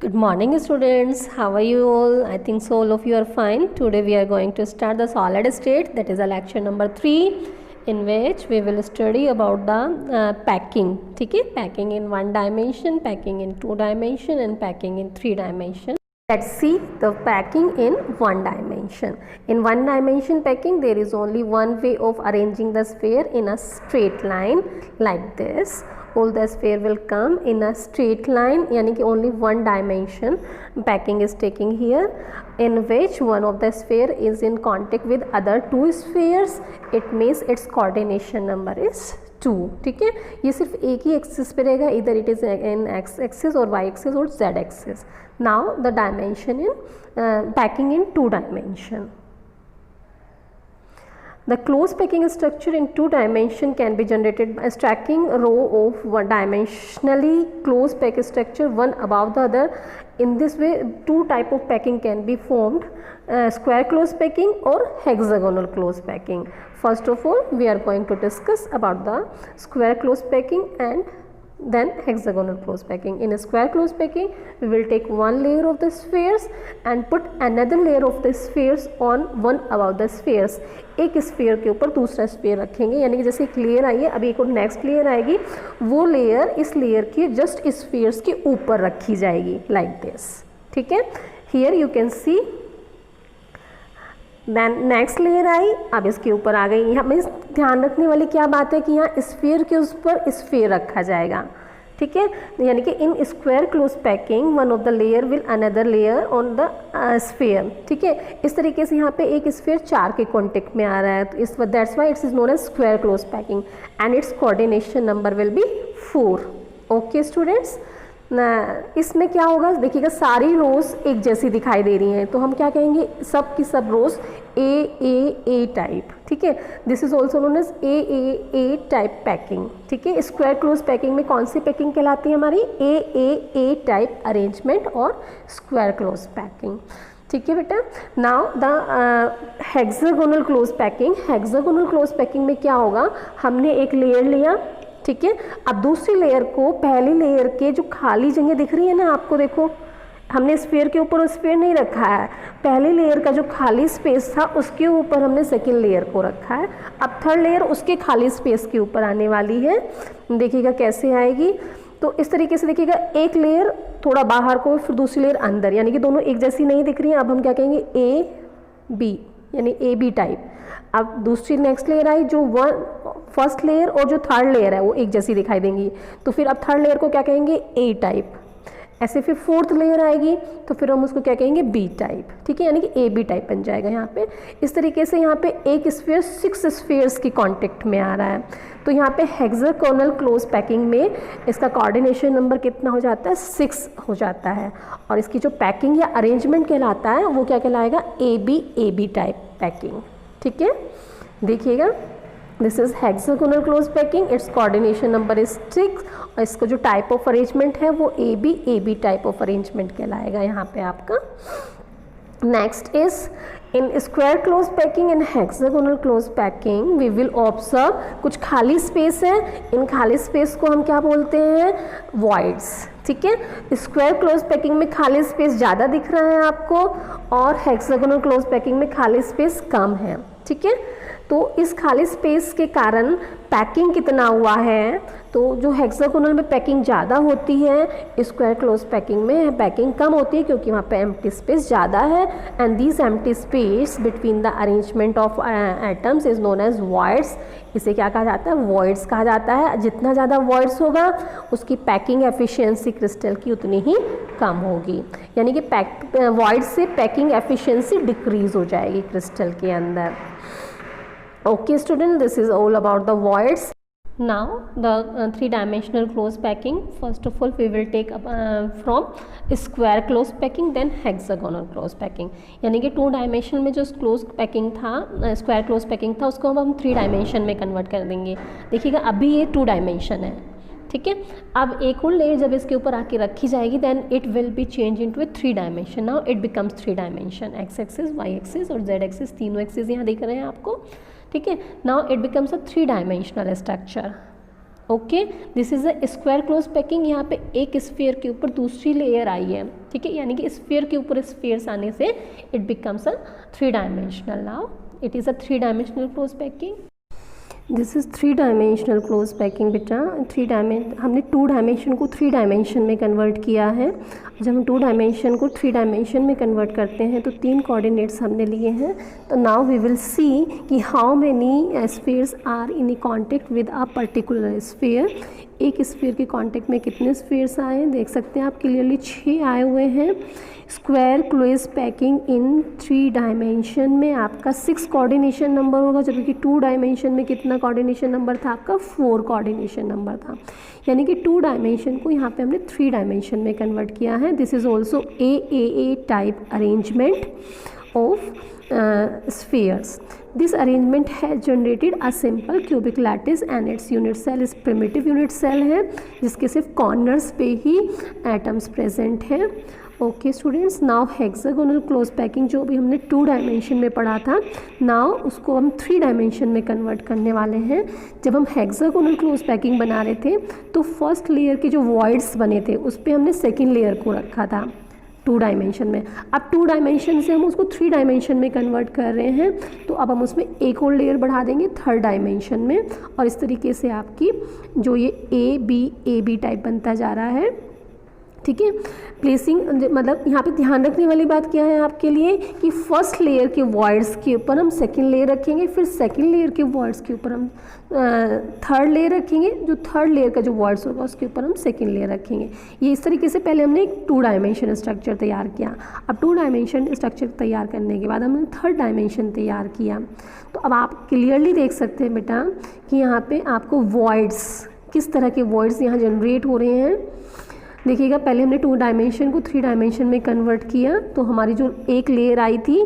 Good morning students, how are you all? I think so all of you are fine. Today we are going to start the solid state, that is a lecture number 3 in which we will study about the packing. ठीक है, packing in 1 dimension, packing in 2 dimension and packing in 3 dimension. Let's see the packing in 1 dimension. In 1 dimension packing there is only one way of arranging the sphere in a straight line like this. All the sphere will come in a straight line, यानी कि only 1 dimension packing is taking here, in which one of the sphere is in contact with other 2 spheres. It means its coordination number is 2. ठीक है, ये सिर्फ एक ही axis पे रहेगा, इधर it is in x axis और वाई एक्सिस और Z axis. Now the dimension in packing in 2 dimension. The closed packing structure in 2 dimension can be generated by stacking row of one dimensionally closed pack structure one above the other. In this way, 2 type of packing can be formed: square closed packing or hexagonal closed packing. First of all, we are going to discuss about the square closed packing and then hexagonal closed packing. In a square closed packing, we will take one layer of the spheres and put another layer of the spheres on one above the spheres. एक sphere के ऊपर दूसरा sphere रखेंगे, यानी कि जैसे एक layer I है, अभी एक और नेक्स्ट लेयर आएगी, वो लेयर इस लेयर के जस्ट स्फीयर्स के ऊपर रखी जाएगी लाइक दिस. ठीक है, here you can see. Then next layer आई, अब इसके ऊपर आ गई. यहाँ में ध्यान रखने वाली क्या बात है कि यहाँ स्फीयर के उस पर स्फीयर रखा जाएगा. ठीक है, यानी कि इन square close packing one of the layer will another layer on the sphere. ठीक है, इस तरीके से यहाँ पे एक स्फीयर 4 के कॉन्टेक्ट में आ रहा है, तो इस that's why it's is known as square close packing and its coordination number will be 4. Okay students, इसमें क्या होगा, देखिएगा सारी रोज एक जैसी दिखाई दे रही हैं, तो हम क्या कहेंगे, सब की सब रोज ए टाइप. ठीक है, this is also known as A type packing. ठीक है, स्क्वायर क्लोज पैकिंग में कौन सी पैकिंग कहलाती है हमारी, ए टाइप अरेंजमेंट और स्क्वायर क्लोज पैकिंग. ठीक है बेटा. Now the hexagonal close packing. Hexagonal close packing में क्या होगा, हमने एक लेयर लिया. ठीक है, अब दूसरी लेयर को पहली लेयर के जो खाली जगह दिख रही है ना आपको, देखो हमने स्फीयर के ऊपर स्फीयर नहीं रखा है, पहली लेयर का जो खाली स्पेस था उसके ऊपर हमने सेकेंड लेयर को रखा है. अब थर्ड लेयर उसके खाली स्पेस के ऊपर आने वाली है. देखिएगा कैसे आएगी, तो इस तरीके से देखिएगा, एक लेयर थोड़ा बाहर को, फिर दूसरी लेयर अंदर, यानी कि दोनों एक जैसी नहीं दिख रही है. अब हम क्या कहेंगे, ए बी, यानी ए बी टाइप. अब दूसरी नेक्स्ट लेयर आई, जो फर्स्ट लेयर और जो थर्ड लेयर है वो एक जैसी दिखाई देंगी, तो फिर अब थर्ड लेयर को क्या कहेंगे, ए टाइप. ऐसे फिर फोर्थ लेयर आएगी, तो फिर हम उसको क्या कहेंगे, बी टाइप. ठीक है, यानी कि ए बी टाइप बन जाएगा यहाँ पे. इस तरीके से यहाँ पे एक स्फीयर 6 स्फीयर्स की कांटेक्ट में आ रहा है, तो यहाँ पे हेक्सागोनल क्लोज पैकिंग में इसका कोऑर्डिनेशन नंबर कितना हो जाता है, 6 हो जाता है. और इसकी जो पैकिंग या अरेंजमेंट कहलाता है वो क्या कहलाएगा, ए बी टाइप पैकिंग. ठीक है, देखिएगा, this is hexagonal close packing, its coordination number is 6 और इसका जो टाइप ऑफ अरेंजमेंट है वो A B type of arrangement कहलाएगा यहाँ पे आपका. Next is in square close packing and hexagonal close packing we will observe, कुछ खाली स्पेस है, इन खाली स्पेस को हम क्या बोलते हैं, वॉइड्स. ठीक है, स्क्वायर क्लोज पैकिंग में खाली स्पेस ज़्यादा दिख रहा है आपको और हेक्सागोनल क्लोज पैकिंग में खाली स्पेस कम है. ठीक है, तो इस खाली स्पेस के कारण पैकिंग कितना हुआ है, तो जो हेक्सागोनल में पैकिंग ज़्यादा होती है, स्क्वायर क्लोज पैकिंग में पैकिंग कम होती है, क्योंकि वहाँ पे एम्प्टी स्पेस ज़्यादा है. And this empty space between the arrangement of atoms is known as voids. इसे क्या कहा जाता है, वॉइड्स कहा जाता है. जितना ज़्यादा वॉइड्स होगा उसकी पैकिंग एफिशिएंसी क्रिस्टल की उतनी ही कम होगी, यानी कि वॉइड से पैकिंग एफिशिएंसी डिक्रीज हो जाएगी क्रिस्टल के अंदर. Okay student, this is all about the voids. Now the 3-dimensional closed packing. First of all we will take from square closed packing, then hexagonal closed packing. यानी कि 2 dimension में जो closed packing था, square closed packing था, उसको हम 3 dimension में convert कर देंगे. देखिएगा अभी ये 2 dimension है. ठीक है, अब एक और लेयर जब इसके ऊपर आके रखी जाएगी, then it will be change into a 3 dimension. Now it becomes 3 dimension, X axis, Y axis और जेड एक्सिस, तीनों एक्सिस यहाँ दिख रहे हैं आपको. ठीक है, now it becomes a 3 dimensional structure. Okay, this is a square close packing. यहाँ पे एक स्फीयर के ऊपर दूसरी लेयर आई है, ठीक है, यानी कि स्फीयर के ऊपर स्फीयर्स आने से it becomes a 3 dimensional. Now it is a 3 dimensional close packing. This is 3 dimensional close packing बेटा। हमने 2 डायमेंशन को 3 डायमेंशन में कन्वर्ट किया है। जब हम 2 डायमेंशन को 3 डायमेंशन में कन्वर्ट करते हैं तो 3 कोऑर्डिनेट्स हमने लिए हैं। तो नाउ वी विल सी कि how many spheres are in contact with a particular sphere. एक स्फीयर के कॉन्टेक्ट में कितने स्फीयर्स आए हैं, देख सकते हैं आप क्लियरली 6 आए हुए हैं। Square close packing in 3 dimension में आपका 6 कोऑर्डिनेशन नंबर होगा, जबकि 2 डायमेंशन में कितना कोऑर्डिनेशन नंबर था आपका, 4 कोऑर्डिनेशन नंबर था। यानी कि 2 डायमेंशन को यहाँ पे हमने 3 डायमेंशन में कन्वर्ट किया है। This is also a type arrangement of spheres. This arrangement has generated a simple cubic lattice and its unit cell is primitive unit cell है, जिसके सिर्फ कॉर्नर्स पे ही एटम्स प्रेजेंट हैं। Okay students, now hexagonal close packing जो भी हमने 2 dimension में पढ़ा था, नाउ उसको हम 3 डायमेंशन में कन्वर्ट करने वाले हैं। जब हम हेक्सागोनल क्लोज पैकिंग बना रहे थे तो फर्स्ट लेयर के जो वॉइड्स बने थे उस पर हमने सेकेंड लेयर को रखा था 2 डायमेंशन में। अब 2 डायमेंशन से हम उसको 3 डायमेंशन में कन्वर्ट कर रहे हैं, तो अब हम उसमें एक और लेयर बढ़ा देंगे 3rd डायमेंशन में, और इस तरीके से आपकी जो ये ए बी टाइप बनता जा रहा है। ठीक है, प्लेसिंग मतलब यहाँ पे ध्यान रखने वाली बात क्या है आपके लिए कि फर्स्ट लेयर के वॉइड्स के ऊपर हम सेकंड लेयर रखेंगे, फिर सेकंड लेयर के वॉइड्स के ऊपर हम 3rd लेयर रखेंगे, जो 3rd लेयर का जो वॉइड्स होगा उसके ऊपर हम सेकंड लेयर रखेंगे। ये इस तरीके से पहले हमने एक 2 डायमेंशन स्ट्रक्चर तैयार किया। अब 2 डायमेंशन स्ट्रक्चर तैयार करने के बाद हमने 3rd डायमेंशन तैयार किया। तो अब आप क्लियरली देख सकते हैं बेटा कि यहाँ पे आपको वॉइड्स, किस तरह के वॉइड्स यहाँ जनरेट हो रहे हैं। देखिएगा, पहले हमने 2 डायमेंशन को 3 डायमेंशन में कन्वर्ट किया, तो हमारी जो एक लेयर आई थी,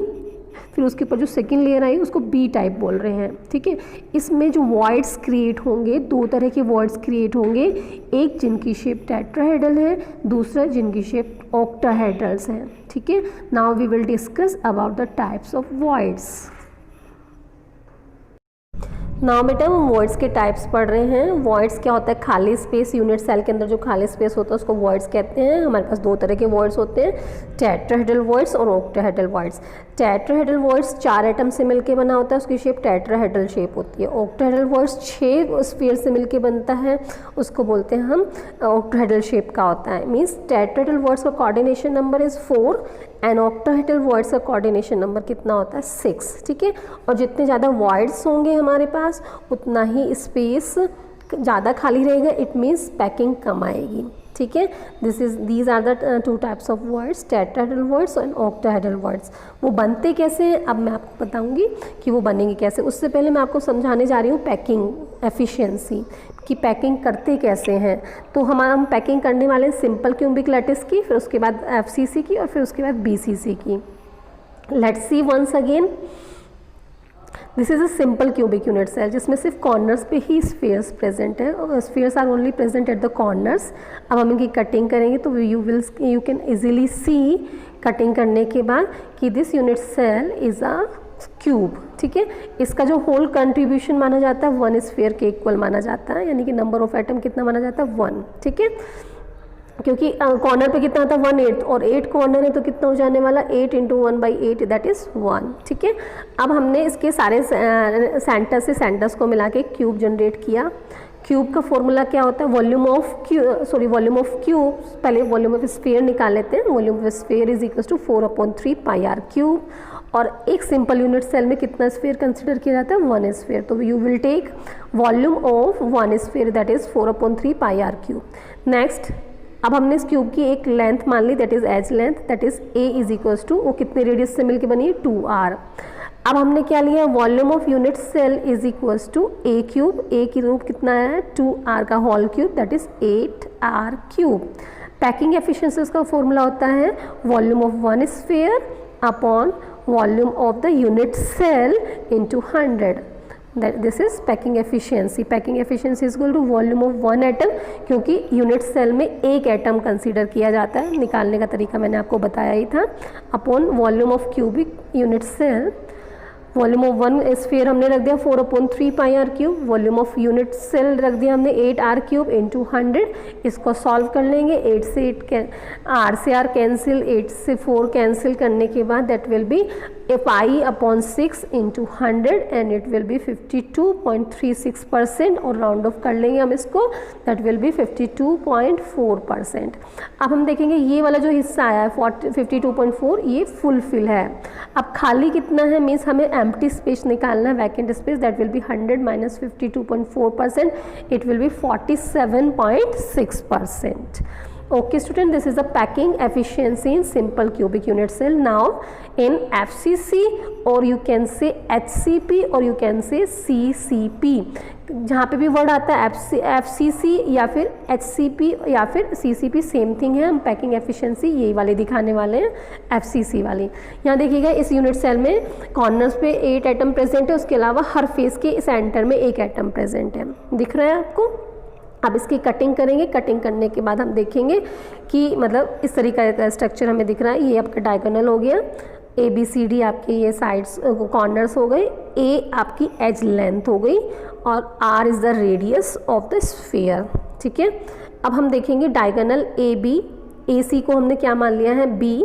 फिर उसके ऊपर जो सेकंड लेयर आई उसको बी टाइप बोल रहे हैं। ठीक है, इसमें जो वॉइड्स क्रिएट होंगे, 2 तरह के वॉइड्स क्रिएट होंगे, एक जिनकी शेप टेट्राहेड्रल है, दूसरा जिनकी शेप ऑक्टाहेड्रल्स हैं। ठीक है, now we will discuss about the types of voids. Now बेटा हम वॉइड्स के टाइप्स पढ़ रहे हैं। वॉइड्स क्या होता है, खाली स्पेस, यूनिट सेल के अंदर जो खाली स्पेस होता है उसको वॉइड्स कहते हैं। हमारे पास 2 तरह के वॉइड्स होते हैं, टेट्राहेड्रल वॉइड्स और octahedral voids. Tetrahedral voids 4 atom से मिलकर बना होता है, उसकी शेप टेट्राहेड्रल शेप होती है। ऑक्टाहेड्रल वॉइड्स 6 स्फीयर से मिलकर बनता है, उसको बोलते हैं हम ऑक्टाहेड्रल शेप का होता है। मीन्स टेट्राहेड्रल वॉइड्स का coordination number is 4 and octahedral voids का कोऑर्डिनेशन नंबर कितना होता है, 6। ठीक है, और जितने ज़्यादा वॉइड्स होंगे हमारे पास उतना ही स्पेस ज़्यादा खाली रहेगा, इट मीन्स पैकिंग कम आएगी। ठीक है, these are the 2 types of words, tetrahedral words and octahedral words. वो बनते कैसे हैं अब मैं आपको बताऊंगी कि वो बनेंगे कैसे। उससे पहले मैं आपको समझाने जा रही हूँ पैकिंग एफिशिएंसी, कि पैकिंग करते कैसे हैं। तो हम पैकिंग करने वाले हैं सिंपल क्यूबिक लैटिस की, फिर उसके बाद FCC की, और फिर उसके बाद BCC की। Let's see once again, this is a simple cubic unit cell जिसमें सिर्फ कॉर्नर्स पे ही स्फीयर्स प्रेजेंट है, spheres are only present at the corners. अब हम इनकी कटिंग करेंगे तो you can easily see cutting करने के बाद कि this unit cell is a cube. ठीक है, इसका जो होल कंट्रीब्यूशन माना जाता है 1 स्फीयर के इक्वल माना जाता है, यानी कि नंबर ऑफ एटम कितना माना जाता है, 1। ठीक है, क्योंकि कॉर्नर पे कितना आता है 1/8 और 8 कॉर्नर है तो कितना हो जाने वाला 8 × 1/8 दैट इज़ 1। ठीक है, अब हमने इसके सारे सेंटर से सेंटर्स को मिला के क्यूब जनरेट किया। क्यूब का फॉर्मूला क्या होता है, वॉल्यूम ऑफ क्यूब, पहले वॉल्यूम ऑफ स्फीयर निकाल लेते हैं। Volume of sphere is equal to 4/3 πr³। और एक सिंपल यूनिट सेल में कितना स्फीयर कंसिडर किया जाता है, 1 स्फीयर। तो you will take volume of 1 sphere that is 4/3 πr³। Next, अब हमने इस क्यूब की एक लेंथ मान ली that is edge length, that is A is equals to, वो कितने रेडियस से मिलकर बनी है, 2r। अब हमने क्या लिया, volume of unit cell is equals to A³। A की रूप कितना है, 2r का whole cube that is 8r³। Packing efficiency उसका फॉर्मूला होता है volume of 1 sphere upon volume of the unit cell into 100। This is packing efficiency. Packing efficiency is equal to volume of 1 atom, क्योंकि unit cell में एक atom consider किया जाता है, निकालने का तरीका मैंने आपको बताया ही था, upon volume of cubic unit cell volume of one sphere हमने रख दिया 4/3 pi r cube, volume of unit cell रख दिया हमने 8 आर क्यूब इंटू 100। इसको सॉल्व कर लेंगे, 8 से 8 आर से आर कैंसिल, 8 से 4 कैंसिल करने के बाद दैट विल बी पाई/6 into 100 and it will be 52.36% और राउंड ऑफ कर लेंगे हम इसको, दैट विल बी 52.4%। अब हम देखेंगे ये वाला जो हिस्सा आया है 52.4 ये फुलफिल है। अब खाली कितना है, मीन्स हमें एम्प्टी स्पेस निकालना है, vacant space, that will B 100 minus 52.4%, it will B 47.6%. Okay student, this is the packing efficiency in simple cubic unit cell. Now in FCC or you can say HCP or you can say CCP, जहाँ पे भी word आता है FCC या फिर HCP या फिर CCP same thing है। हम पैकिंग एफिशिएंसी यही वाले दिखाने वाले हैं, FCC वाली। यहाँ देखिएगा इस यूनिट सेल में कॉर्नर्स पे 8 एटम प्रेजेंट है, उसके अलावा हर फेस के सेंटर में 1 एटम प्रेजेंट है, दिख रहा है आपको। अब इसकी कटिंग करेंगे, कटिंग करने के बाद हम देखेंगे कि मतलब इस तरीका का स्ट्रक्चर हमें दिख रहा है। ये आपका डायगोनल हो गया, ABCD आपके ये साइड्स कॉर्नर्स हो गए, A आपकी एज लेंथ हो गई और R is the radius of the sphere, ठीक है। अब हम देखेंगे डायगोनल AB, AC को हमने क्या मान लिया है B,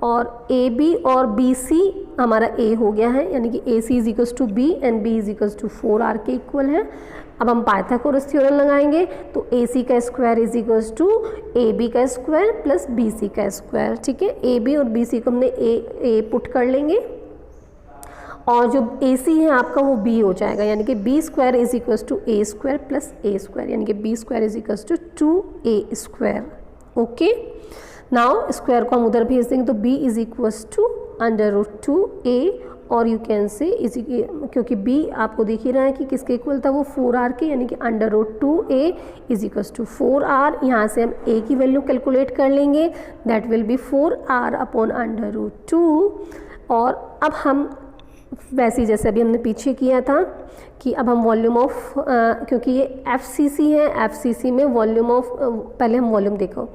और AB और BC हमारा A हो गया है, यानी कि AC is equals to B and B is equals to 4R के इक्वल है। अब हम पाइथागोरस थ्योरम लगाएंगे तो AC का square is equals to AB का स्क्वायर प्लस BC का स्क्वायर, ठीक है। AB और BC को हमने A पुट कर लेंगे और जो AC है आपका वो B हो जाएगा, यानी कि B square is equals to A square plus A square, यानी कि B square is equals to 2A square. Okay, now square को हम उधर भेज देंगे तो B is equals to √2A और यू कैन से इसी क्योंकि B आपको दिख ही रहा है कि किसके इक्वल था, वो 4R के, यानी कि √2A is equals to 4R। यहाँ से हम A की वैल्यू कैलकुलेट कर लेंगे, that will B 4R upon √2। और अब हम वैसे ही जैसे अभी हमने पीछे किया था कि अब हम वॉल्यूम ऑफ क्योंकि ये FCC है, FCC में वॉल्यूम ऑफ पहले हम वॉल्यूम देखो,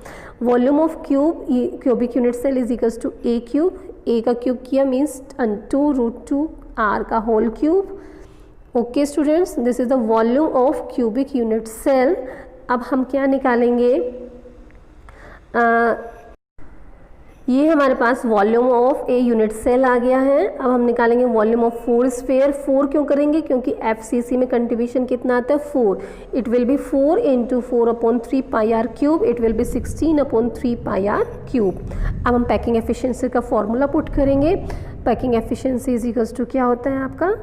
volume of cubic unit cell is equals to A cube, A का क्यूब किया मीन्स 2√2R का whole cube. Okay students, this is the volume of cubic unit cell. अब हम क्या निकालेंगे, ये हमारे पास volume of a unit cell आ गया है। अब हम निकालेंगे वॉल्यूम ऑफ 4 स्फीयर। 4 क्यों करेंगे, क्योंकि FCC में कंट्रीब्यूशन कितना आता है 4, it will be 4 into 4/3 pi r cube, it will be 16/3 pi r cube. अब हम पैकिंग एफिशिएंसी का फॉर्मूला पुट करेंगे। Packing efficiency is equals to क्या होता है आपका,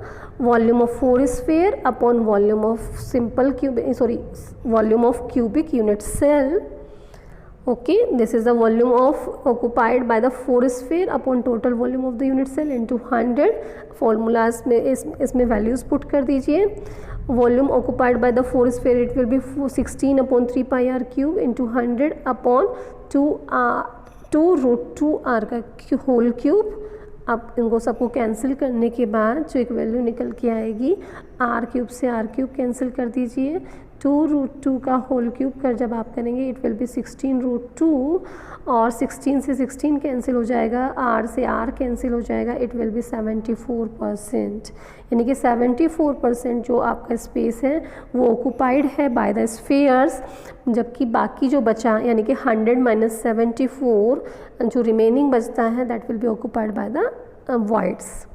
volume of 4 sphere upon volume of volume of cubic unit cell. Okay, this is the volume of occupied by the 4 sphere upon total volume of the unit cell into 100. Formulas में इसमें values put कर दीजिए। Volume occupied by the 4 sphere it will be 16/3 pi r cube into 100 upon 2√2R का whole cube. अब इनको सबको cancel करने के बाद जो एक वैल्यू निकल के आएगी, R क्यूब से R क्यूब कैंसिल कर दीजिए, 2√2 का होल क्यूब कर जब आप करेंगे इट विल बी 16√2 और 16 से 16 कैंसिल हो जाएगा, R से R कैंसिल हो जाएगा, इट विल बी 74%, यानी कि 74% जो आपका स्पेस है वो ऑक्यूपाइड है बाय द स्फीयर्स, जबकि बाकी जो बचा यानी कि 100 माइनस 74 जो रिमेनिंग बचता है that will B occupied by the voids.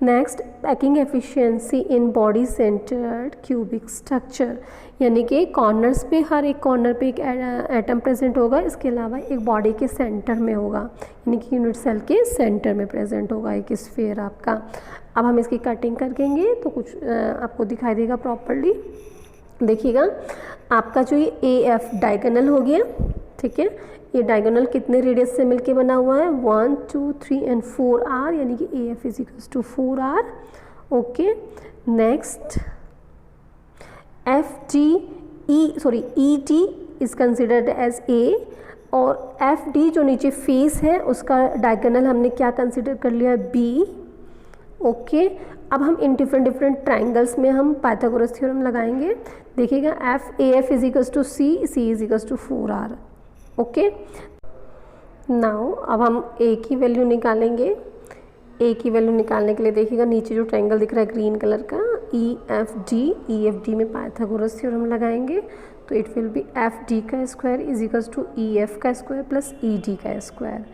Next, packing efficiency in body centred cubic structure, यानी कि कॉर्नर्स पे हर एक कॉर्नर पे एक एटम प्रेजेंट होगा, इसके अलावा एक बॉडी के सेंटर में होगा, यानी कि यूनिट सेल के सेंटर में प्रेजेंट होगा एक स्फीयर आपका। अब हम इसकी कटिंग करेंगे तो कुछ आपको दिखाई देगा प्रॉपरली। देखिएगा आपका जो ये AF डायगोनल हो गया, ठीक है, ये डायगोनल कितने रेडियस से मिलके बना हुआ है, 1 2 3 एंड 4R, यानी कि AF is equals to 4R। Okay, next ET is considered as A और FD जो नीचे फेस है उसका डायगोनल हमने क्या कंसिडर कर लिया है, B। ओके, अब हम इन डिफरेंट ट्राइंगल्स में हम पाइथागोरस थ्योरम लगाएंगे। देखिएगा AF is equals to C is equals to 4R। Okay, now अब हम A की वैल्यू निकालेंगे। ए की वैल्यू निकालने के लिए देखिएगा नीचे जो ट्रायंगल दिख रहा है ग्रीन कलर का EFD में पाइथागोरस थ्योरम लगाएंगे तो इट विल बी FD का square is equals to EF का स्क्वायर प्लस ED का स्क्वायर,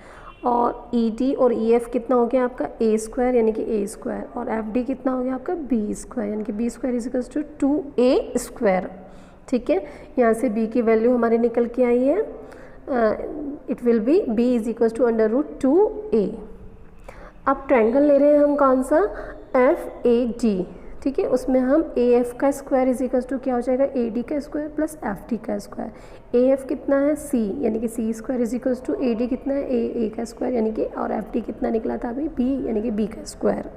और ED और EF कितना हो गया आपका A स्क्वायर यानी कि A स्क्वायर, और FD कितना हो गया आपका B स्क्वायर यानी कि B square is equals to 2A square. ठीक है, यहाँ से B की वैल्यू हमारी निकल के आई है, it will be B is equals to √2A। अब ट्रायंगल ले रहे हैं हम कौन सा, FAD। ठीक है, उसमें हम AF का स्क्वायर इज इक्वल्स टू क्या हो जाएगा, AD का स्क्वायर प्लस FD का स्क्वायर। AF कितना है C यानी कि C square is equals to AD कितना है A का स्क्वायर यानी कि, और FD कितना निकला था अभी B यानी कि B का स्क्वायर।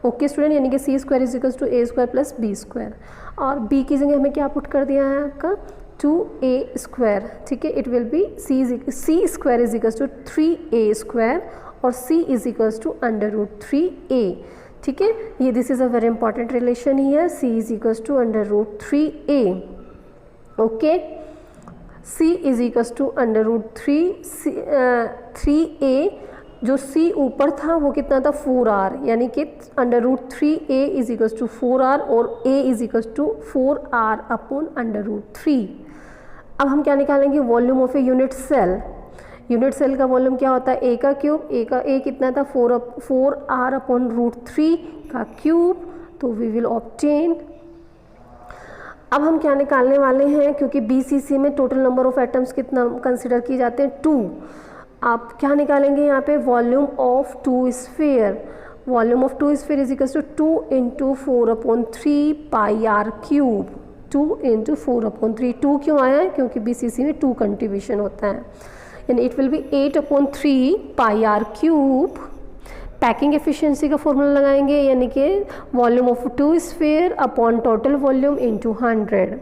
ओके स्टूडेंट, यानी कि C square is equals to A square plus B square, और B की जगह हमें क्या पुट कर दिया है आपका 2A स्क्वायर। ठीक है, it will be C square is equals to 3A square और C is equals to √3A। ठीक है, ये this is a very important relation here, C is equals to √3A। Okay, C is equals to √3A, जो C ऊपर था वो कितना था 4R, यानी कि √3A is equals to 4R और A is equals to 4R upon √3। अब हम क्या निकालेंगे, volume of a unit cell. Unit cell का वॉल्यूम क्या होता है, A का क्यूब, A कितना था 4R अपॉन √3 का क्यूब, तो वी विल ऑब्टेन। अब हम क्या निकालने वाले हैं, क्योंकि BCC में टोटल नंबर ऑफ एटम्स कितना कंसिडर किए जाते हैं 2। आप क्या निकालेंगे यहाँ पे, volume of 2 sphere. Volume of 2 sphere is equals to 2 × 4/3 πr cube. 2 × 4/3, 2 क्यों आया है, क्योंकि BCC में 2 कंट्रीब्यूशन होता है, यानी it will B 8/3 πr cube. Packing efficiency का फॉर्मूला लगाएंगे, यानी कि volume of 2 sphere upon total volume into 100।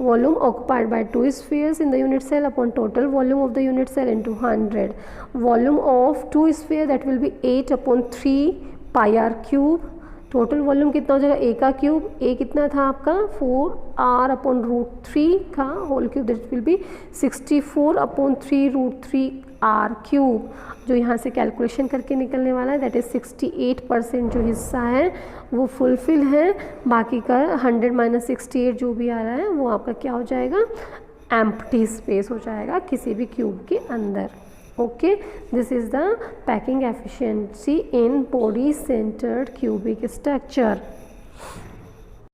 volume occupied by 2 spheres in the unit cell upon total volume of the unit cell into 100. Volume of 2 sphere that will be 8/3 πr cube. Total volume कितना हो जाएगा, A का cube, A कितना था आपका 4R upon √3 का whole cube, that will be 64/3 √3R cube, जो यहाँ से कैलकुलेशन करके निकलने वाला है, दैट इज़ 68% जो हिस्सा है वो फुलफिल है। बाकी का 100 - 68 जो भी आ रहा है वो आपका क्या हो जाएगा, एम्प्टी स्पेस हो जाएगा किसी भी क्यूब के अंदर। Okay, this is the packing efficiency in body centered cubic structure.